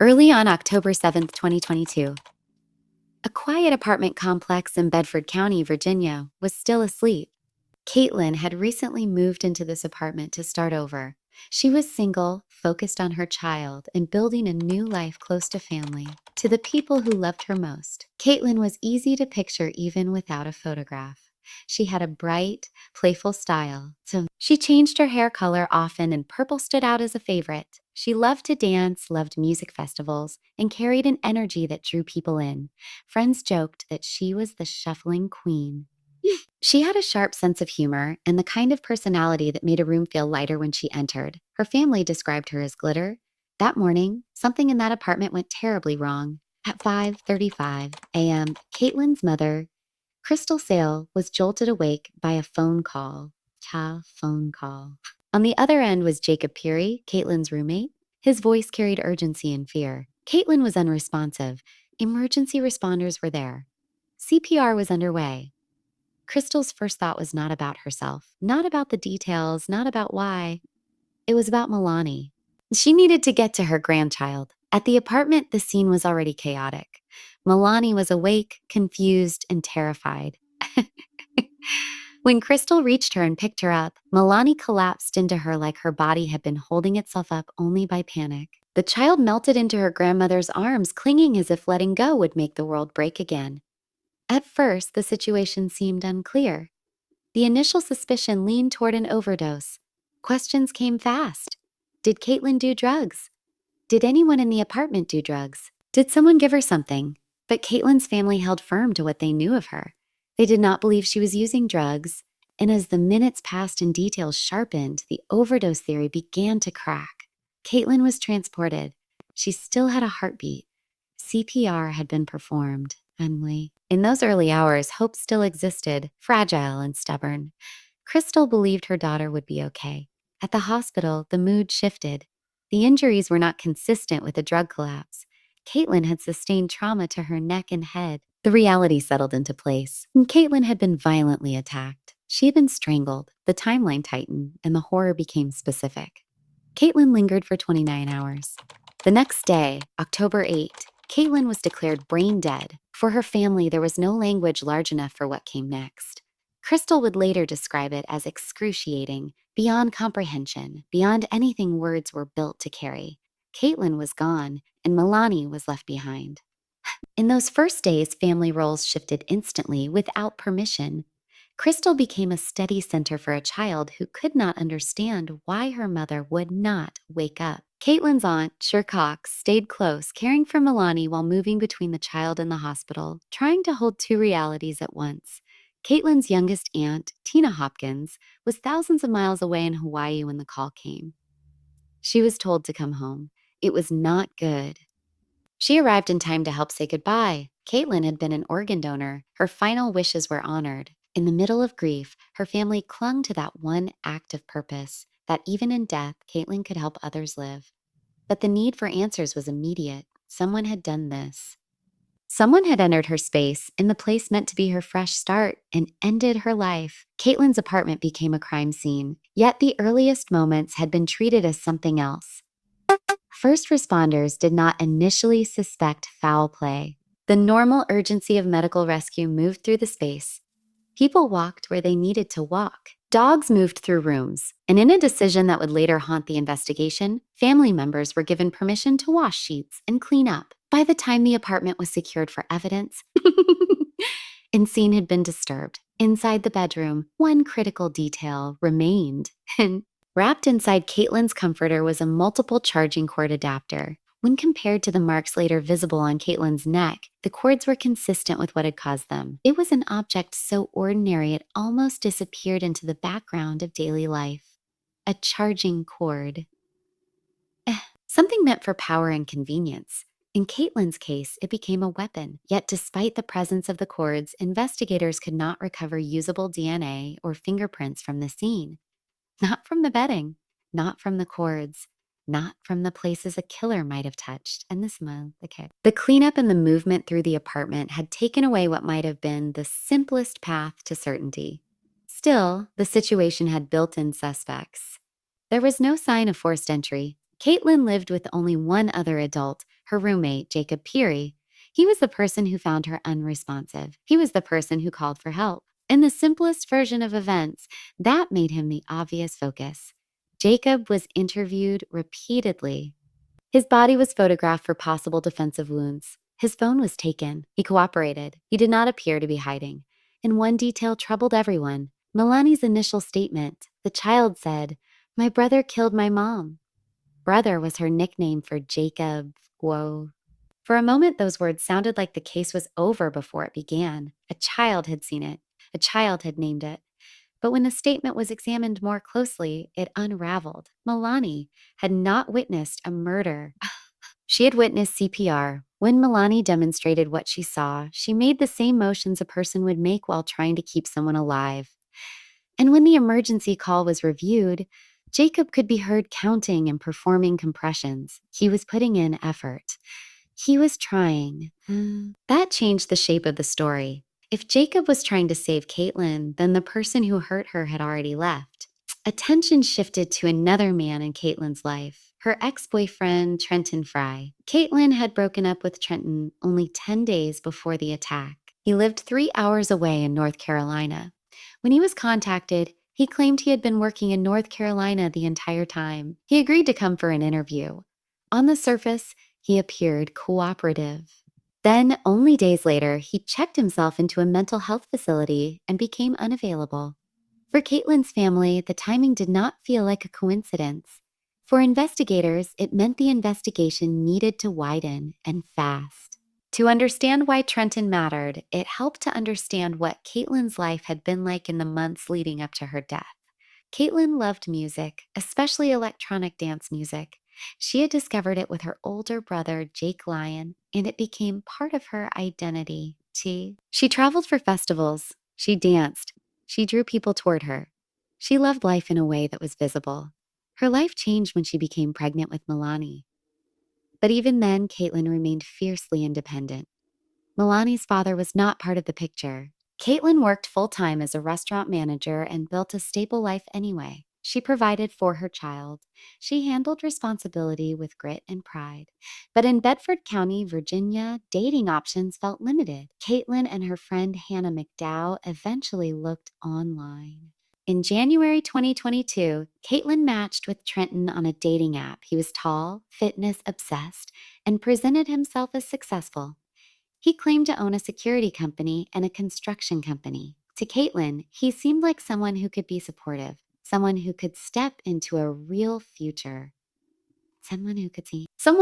Early on October 7th, 2022, a quiet apartment complex in Bedford County, Virginia, was still asleep. Caitlyn had recently moved into this apartment to start over. She was single, focused on her child, and building a new life close to family, to the people who loved her most. Caitlyn was easy to picture even without a photograph. She had a bright, playful style, so she changed her hair color often and purple stood out as a favorite. She loved to dance, loved music festivals, and carried an energy that drew people in. Friends joked that she was the shuffling queen. She had a sharp sense of humor and the kind of personality that made a room feel lighter when she entered. Her family described her as glitter. That morning, something in that apartment went terribly wrong. At 5:35 a.m., Caitlyn's mother, Crystal Sale, was jolted awake by a phone call. Phone call. On the other end was Jacob Piery, Caitlyn's roommate. His voice carried urgency and fear. Caitlyn was unresponsive. Emergency responders were there. CPR was underway. Crystal's first thought was not about herself, not about the details, not about why. It was about Milani. She needed to get to her grandchild. At the apartment, the scene was already chaotic. Milani was awake, confused, and terrified. When Crystal reached her and picked her up, Milani collapsed into her like her body had been holding itself up only by panic. The child melted into her grandmother's arms, clinging as if letting go would make the world break again. At first, the situation seemed unclear. The initial suspicion leaned toward an overdose. Questions came fast. Did Caitlyn do drugs? Did anyone in the apartment do drugs? Did someone give her something? But Caitlyn's family held firm to what they knew of her. They did not believe she was using drugs, and as the minutes passed and details sharpened, the overdose theory began to crack. Caitlyn was transported. She still had a heartbeat. CPR had been performed. Emily. In those early hours, hope still existed, fragile and stubborn. Crystal believed her daughter would be okay. At the hospital, the mood shifted. The injuries were not consistent with a drug collapse. Caitlyn had sustained trauma to her neck and head. The reality settled into place. Caitlyn had been violently attacked. She had been strangled. The timeline tightened, and the horror became specific. Caitlyn lingered for 29 hours. The next day, October 8th, Caitlyn was declared brain dead. For her family, there was no language large enough for what came next. Crystal would later describe it as excruciating, beyond comprehension, beyond anything words were built to carry. Caitlyn was gone, and Milani was left behind. In those first days, family roles shifted instantly, without permission. Crystal became a steady center for a child who could not understand why her mother would not wake up. Caitlyn's aunt, Sher Cox, stayed close, caring for Milani while moving between the child and the hospital, trying to hold two realities at once. Caitlyn's youngest aunt, Tina Hopkins, was thousands of miles away in Hawaii when the call came. She was told to come home. It was not good. She arrived in time to help say goodbye. Caitlyn had been an organ donor. Her final wishes were honored. In the middle of grief, her family clung to that one act of purpose, that even in death, Caitlyn could help others live. But the need for answers was immediate. Someone had done this. Someone had entered her space, in the place meant to be her fresh start, and ended her life. Caitlyn's apartment became a crime scene, yet the earliest moments had been treated as something else. First responders did not initially suspect foul play. The normal urgency of medical rescue moved through the space. People walked where they needed to walk. Dogs moved through rooms. And in a decision that would later haunt the investigation, family members were given permission to wash sheets and clean up. By the time the apartment was secured for evidence, and scene had been disturbed. Inside the bedroom, one critical detail remained. And wrapped inside Caitlyn's comforter was a multiple charging cord adapter. When compared to the marks later visible on Caitlyn's neck, the cords were consistent with what had caused them. It was an object so ordinary it almost disappeared into the background of daily life. A charging cord. Something meant for power and convenience. In Caitlyn's case, it became a weapon. Yet despite the presence of the cords, investigators could not recover usable DNA or fingerprints from the scene. Not from the bedding, not from the cords, not from the places a killer might have touched. And this month, okay. The cleanup and the movement through the apartment had taken away what might have been the simplest path to certainty. Still, the situation had built-in suspects. There was no sign of forced entry. Caitlyn lived with only one other adult, her roommate, Jacob Piery. He was the person who found her unresponsive. He was the person who called for help. In the simplest version of events, that made him the obvious focus. Jacob was interviewed repeatedly. His body was photographed for possible defensive wounds. His phone was taken. He cooperated. He did not appear to be hiding. And one detail troubled everyone. Milani's initial statement. The child said, "My brother killed my mom." Brother was her nickname for Jacob. Whoa. For a moment, those words sounded like the case was over before it began. A child had seen it. A child had named it. But when the statement was examined more closely, it unraveled. Milani had not witnessed a murder. She had witnessed CPR. When Milani demonstrated what she saw, she made the same motions a person would make while trying to keep someone alive. And when the emergency call was reviewed, Jacob could be heard counting and performing compressions. He was putting in effort. He was trying. That changed the shape of the story. If Jacob was trying to save Katlyn, then the person who hurt her had already left. Attention shifted to another man in Katlyn's life, her ex-boyfriend, Trenton Fry. Katlyn had broken up with Trenton only 10 days before the attack. He lived 3 hours away in North Carolina. When he was contacted, he claimed he had been working in North Carolina the entire time. He agreed to come for an interview. On the surface, he appeared cooperative. Then, only days later, he checked himself into a mental health facility and became unavailable. For Caitlyn's family, the timing did not feel like a coincidence. For investigators, it meant the investigation needed to widen and fast. To understand why Trenton mattered, it helped to understand what Caitlyn's life had been like in the months leading up to her death. Katlyn loved music, especially electronic dance music. She had discovered it with her older brother, Jake Lyon, and it became part of her identity. She traveled for festivals. She danced. She drew people toward her. She loved life in a way that was visible. Her life changed when she became pregnant with Milani. But even then, Katlyn remained fiercely independent. Milani's father was not part of the picture. Katlyn worked full-time as a restaurant manager and built a stable life anyway. She provided for her child. She handled responsibility with grit and pride. But in Bedford County, Virginia, dating options felt limited. Katlyn and her friend Hannah McDowell eventually looked online. In January 2022, Katlyn matched with Trenton on a dating app. He was tall, fitness obsessed, and presented himself as successful. He claimed to own a security company and a construction company. To Katlyn, he seemed like someone who could be supportive, someone who could step into a real future, someone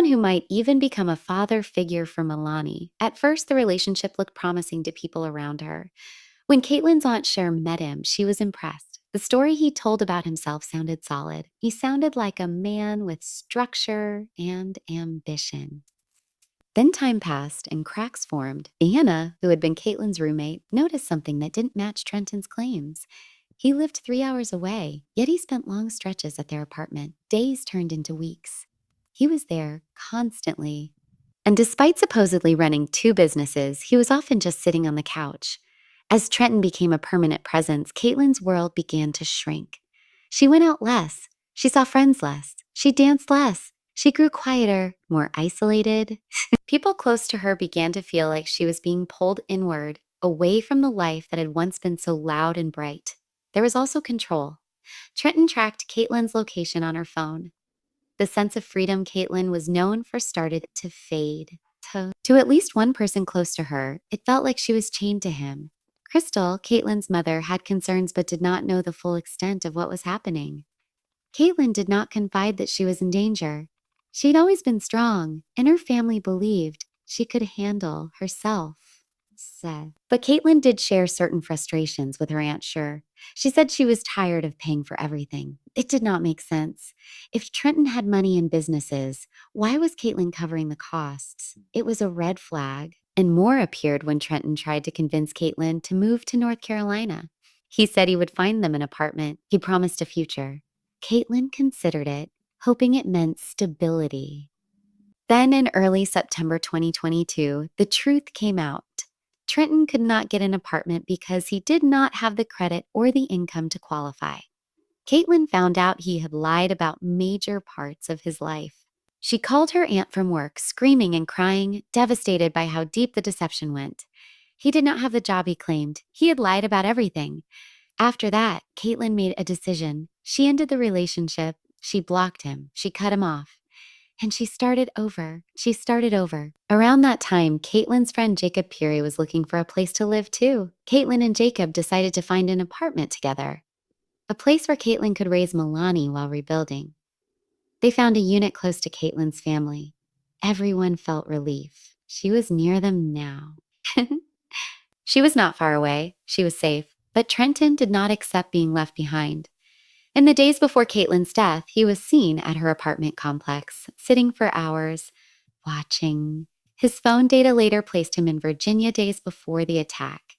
who might even become a father figure for Milani. At first, the relationship looked promising to people around her. When Caitlyn's Aunt Cher met him, she was impressed. The story he told about himself sounded solid. He sounded like a man with structure and ambition. Then time passed and cracks formed. Hannah, who had been Caitlyn's roommate, noticed something that didn't match Trenton's claims. He lived 3 hours away, yet he spent long stretches at their apartment. Days turned into weeks. He was there constantly. And despite supposedly running 2 businesses, he was often just sitting on the couch. As Trenton became a permanent presence, Caitlyn's world began to shrink. She went out less. She saw friends less. She danced less. She grew quieter, more isolated. People close to her began to feel like she was being pulled inward, away from the life that had once been so loud and bright. There was also control. Trenton tracked Caitlyn's location on her phone. The sense of freedom Katlyn was known for started to fade. To at least one person close to her, it felt like she was chained to him. Crystal, Caitlyn's mother, had concerns but did not know the full extent of what was happening. Katlyn did not confide that she was in danger. She'd always been strong, and her family believed she could handle herself. But Katlyn did share certain frustrations with her Aunt Cher. She said she was tired of paying for everything. It did not make sense. If Trenton had money and businesses, why was Katlyn covering the costs? It was a red flag. And more appeared when Trenton tried to convince Katlyn to move to North Carolina. He said he would find them an apartment. He promised a future. Katlyn considered it, hoping it meant stability. Then in early September 2022, the truth came out. Trenton could not get an apartment because he did not have the credit or the income to qualify. Caitlyn found out he had lied about major parts of his life. She called her aunt from work, screaming and crying, devastated by how deep the deception went. He did not have the job he claimed. He had lied about everything. After that, Caitlyn made a decision. She ended the relationship. She blocked him. She cut him off. And she started over. Around that time, Caitlyn's friend Jacob Piery was looking for a place to live too. Caitlyn and Jacob decided to find an apartment together, a place where Caitlyn could raise Milani while rebuilding. They found a unit close to Caitlyn's family. Everyone felt relief. She was near them now. She was not far away. She was safe. But Trenton did not accept being left behind. In the days before Caitlyn's death, he was seen at her apartment complex, sitting for hours, watching. His phone data later placed him in Virginia days before the attack.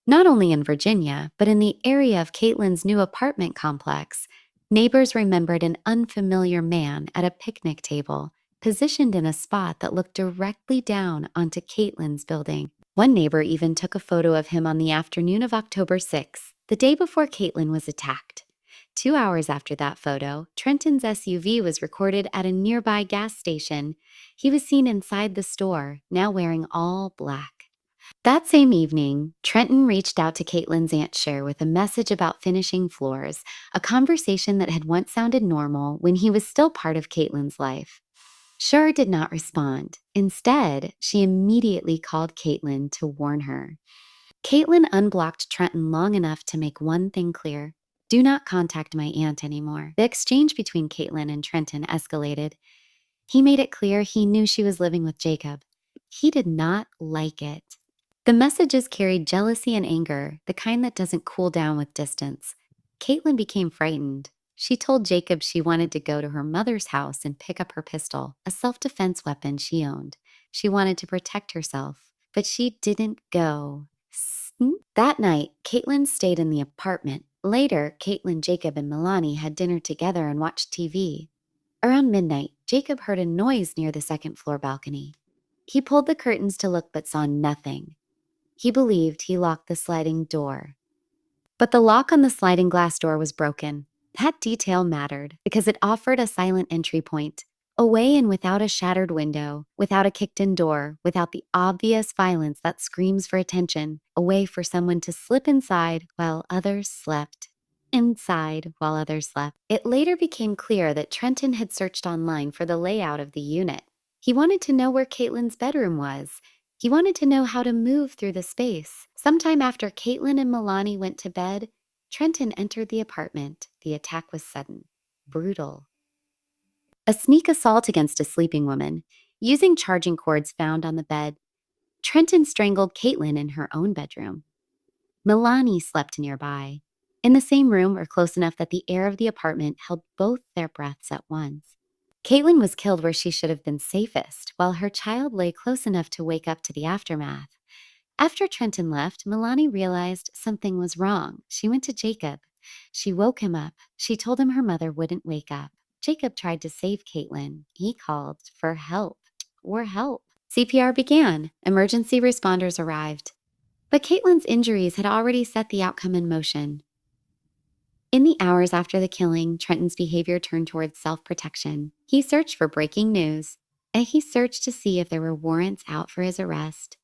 Not only in Virginia, but in the area of Caitlyn's new apartment complex, neighbors remembered an unfamiliar man at a picnic table, positioned in a spot that looked directly down onto Caitlyn's building. One neighbor even took a photo of him on the afternoon of October 6th, the day before Caitlyn was attacked. 2 hours after that photo, Trenton's SUV was recorded at a nearby gas station. He was seen inside the store, now wearing all black. That same evening, Trenton reached out to Caitlyn's Aunt Cher with a message about finishing floors, a conversation that had once sounded normal when he was still part of Caitlyn's life. Cher did not respond. Instead, she immediately called Caitlyn to warn her. Caitlyn unblocked Trenton long enough to make one thing clear. Do not contact my aunt anymore. The exchange between Caitlyn and Trenton escalated. He made it clear he knew she was living with Jacob. He did not like it. The messages carried jealousy and anger, the kind that doesn't cool down with distance. Caitlyn became frightened. She told Jacob she wanted to go to her mother's house and pick up her pistol, a self-defense weapon she owned. She wanted to protect herself, but she didn't go. That night, Caitlyn stayed in the apartment. Later, Caitlyn, Jacob, and Milani had dinner together and watched TV. Around midnight, Jacob heard a noise near the second-floor balcony. He pulled the curtains to look but saw nothing. He believed he locked the sliding door. But the lock on the sliding glass door was broken. That detail mattered because it offered a silent entry point, away and without a shattered window, without a kicked-in door, without the obvious violence that screams for attention, a way for someone to slip inside while others slept. It later became clear that Trenton had searched online for the layout of the unit. He wanted to know where Caitlyn's bedroom was. He wanted to know how to move through the space. Sometime after Caitlyn and Milani went to bed, Trenton entered the apartment. The attack was sudden, brutal. A sneak assault against a sleeping woman, using charging cords found on the bed. Trenton strangled Caitlyn in her own bedroom. Milani slept nearby, in the same room or close enough that the air of the apartment held both their breaths at once. Caitlyn was killed where she should have been safest, while her child lay close enough to wake up to the aftermath. After Trenton left, Milani realized something was wrong. She went to Jacob. She woke him up. She told him her mother wouldn't wake up. Jacob tried to save Caitlyn. He called for help. CPR began. Emergency responders arrived. But Caitlyn's injuries had already set the outcome in motion. In the hours after the killing, Trenton's behavior turned towards self-protection. He searched for breaking news, and he searched to see if there were warrants out for his arrest.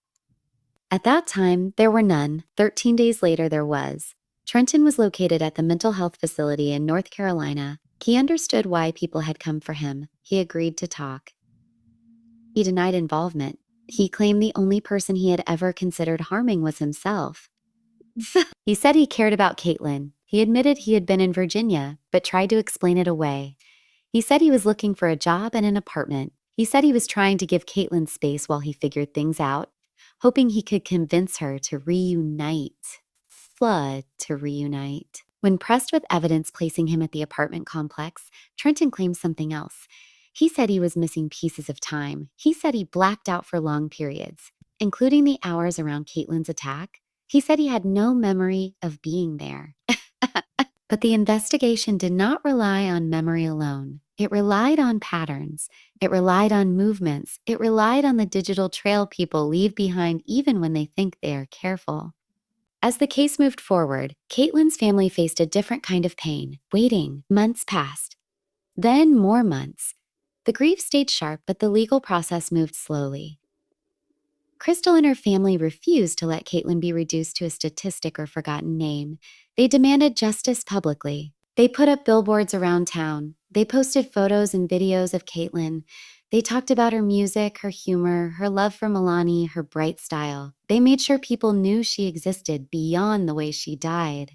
At that time, there were none. 13 days later, there was. Trenton was located at the mental health facility in North Carolina. He understood why people had come for him. He agreed to talk. He denied involvement. He claimed the only person he had ever considered harming was himself. He said he cared about Caitlyn. He admitted he had been in Virginia, but tried to explain it away. He said he was looking for a job and an apartment. He said he was trying to give Caitlyn space while he figured things out, hoping he could convince her to reunite. When pressed with evidence placing him at the apartment complex, Trenton claimed something else. He said he was missing pieces of time. He said he blacked out for long periods, including the hours around Caitlyn's attack. He said he had no memory of being there. But the investigation did not rely on memory alone. It relied on patterns. It relied on movements. It relied on the digital trail people leave behind even when they think they are careful. As the case moved forward, Caitlyn's family faced a different kind of pain. Waiting. Months passed. Then more months. The grief stayed sharp, but the legal process moved slowly. Crystal and her family refused to let Caitlyn be reduced to a statistic or forgotten name. They demanded justice publicly. They put up billboards around town. They posted photos and videos of Caitlyn. They talked about her music, her humor, her love for Milani, her bright style. They made sure people knew she existed beyond the way she died.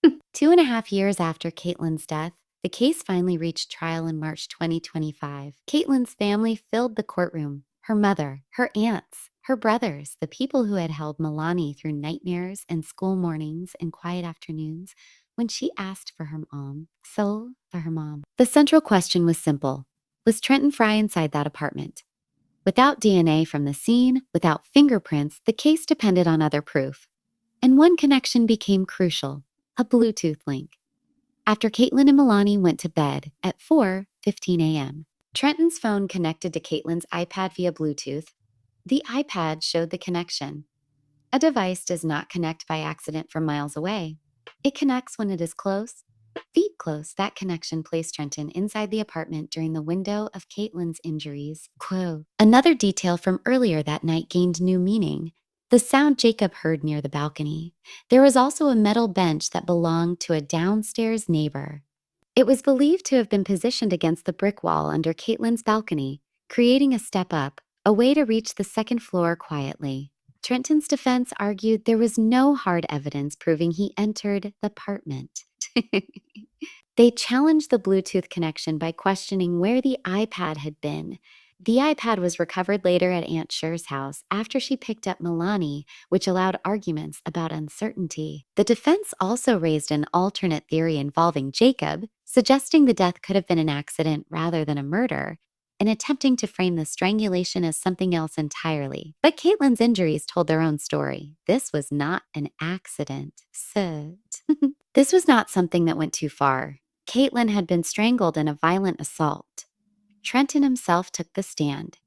2.5 years after Caitlyn's death, the case finally reached trial in March 2025. Caitlyn's family filled the courtroom. Her mother, her aunts, her brothers, the people who had held Milani through nightmares and school mornings and quiet afternoons when she asked for her mom. So, for her mom. The central question was simple. Was Trenton Fry inside that apartment? Without DNA from the scene, without fingerprints, the case depended on other proof. And one connection became crucial: a Bluetooth link. After Caitlyn and Milani went to bed at 4:15 a.m., Trenton's phone connected to Caitlyn's iPad via Bluetooth. The iPad showed the connection. A device does not connect by accident from miles away. It connects when it is close. Feet close, that connection placed Trenton inside the apartment during the window of Caitlyn's injuries. Quote. Another detail from earlier that night gained new meaning: the sound Jacob heard near the balcony. There was also a metal bench that belonged to a downstairs neighbor. It was believed to have been positioned against the brick wall under Caitlyn's balcony, creating a step up, a way to reach the second floor quietly. Trenton's defense argued there was no hard evidence proving he entered the apartment. They challenged the Bluetooth connection by questioning where the iPad had been. The iPad was recovered later at Aunt Sher's house after she picked up Milani, which allowed arguments about uncertainty. The defense also raised an alternate theory involving Jacob, suggesting the death could have been an accident rather than a murder, and attempting to frame the strangulation as something else entirely. But Caitlyn's injuries told their own story. This was not an accident. This was not something that went too far. Caitlyn had been strangled in a violent assault. Trenton himself took the stand.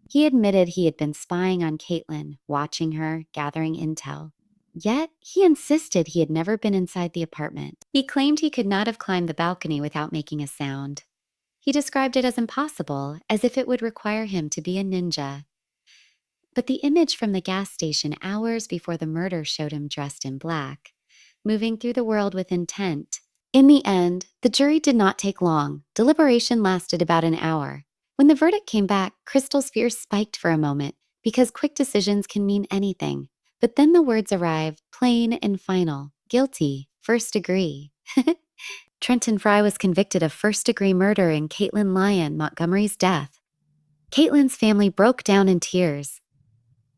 He admitted he had been spying on Caitlyn, watching her, gathering intel. Yet, he insisted he had never been inside the apartment. He claimed he could not have climbed the balcony without making a sound. He described it as impossible, as if it would require him to be a ninja. But the image from the gas station hours before the murder showed him dressed in black, moving through the world with intent. In the end, the jury did not take long. Deliberation lasted about an hour. When the verdict came back, Crystal's fears spiked for a moment, because quick decisions can mean anything. But then the words arrived, plain and final: guilty, first degree. Trenton Fry was convicted of first-degree murder in Caitlyn Lion Montgomery's death. Caitlyn's family broke down in tears.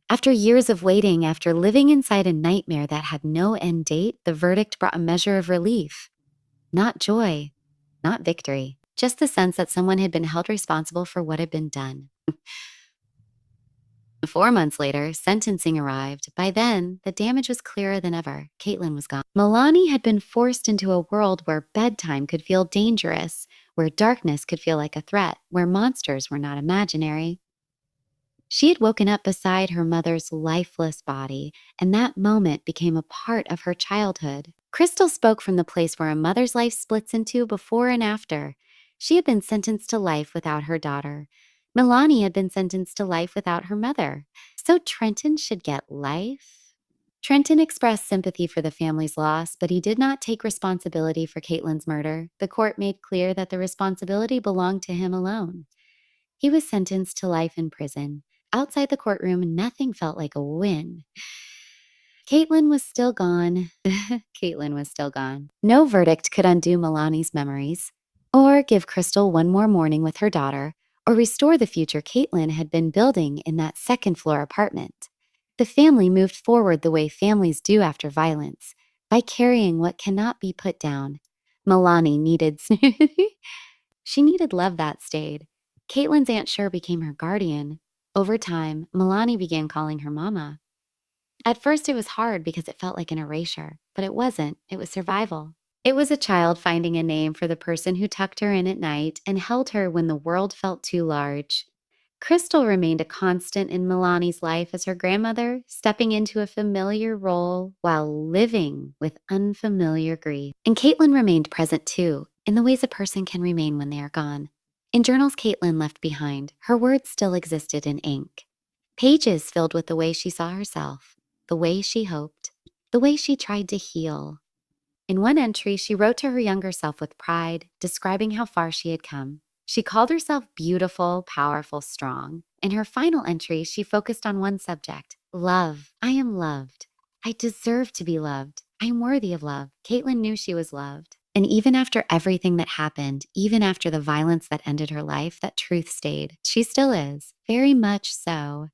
After years of waiting, after living inside a nightmare that had no end date, the verdict brought a measure of relief. Not joy, not victory, just the sense that someone had been held responsible for what had been done. 4 months later, sentencing arrived. By then, the damage was clearer than ever. Caitlyn was gone. Milani had been forced into a world where bedtime could feel dangerous, where darkness could feel like a threat, where monsters were not imaginary. She had woken up beside her mother's lifeless body, and that moment became a part of her childhood. Crystal spoke from the place where a mother's life splits into before and after. She had been sentenced to life without her daughter. Milani had been sentenced to life without her mother. So Trenton should get life? Trenton expressed sympathy for the family's loss, but he did not take responsibility for Caitlyn's murder. The court made clear that the responsibility belonged to him alone. He was sentenced to life in prison. Outside the courtroom, nothing felt like a win. Caitlyn was still gone. Caitlyn was still gone. No verdict could undo Milani's memories, or give Crystal one more morning with her daughter, or restore the future Caitlyn had been building in that second-floor apartment. The family moved forward the way families do after violence, by carrying what cannot be put down. Milani needed... She needed love that stayed. Caitlyn's Aunt Sher became her guardian. Over time, Milani began calling her Mama. At first, it was hard because it felt like an erasure, but it wasn't. It was survival. It was a child finding a name for the person who tucked her in at night and held her when the world felt too large. Crystal remained a constant in Milani's life as her grandmother, stepping into a familiar role while living with unfamiliar grief. And Caitlyn remained present too, in the ways a person can remain when they are gone. In journals Caitlyn left behind, her words still existed in ink. Pages filled with the way she saw herself, the way she hoped, the way she tried to heal. In one entry, she wrote to her younger self with pride, describing how far she had come. She called herself beautiful, powerful, strong. In her final entry, she focused on one subject: love. I am loved. I deserve to be loved. I am worthy of love. Caitlyn knew she was loved. And even after everything that happened, even after the violence that ended her life, that truth stayed. She still is, very much so.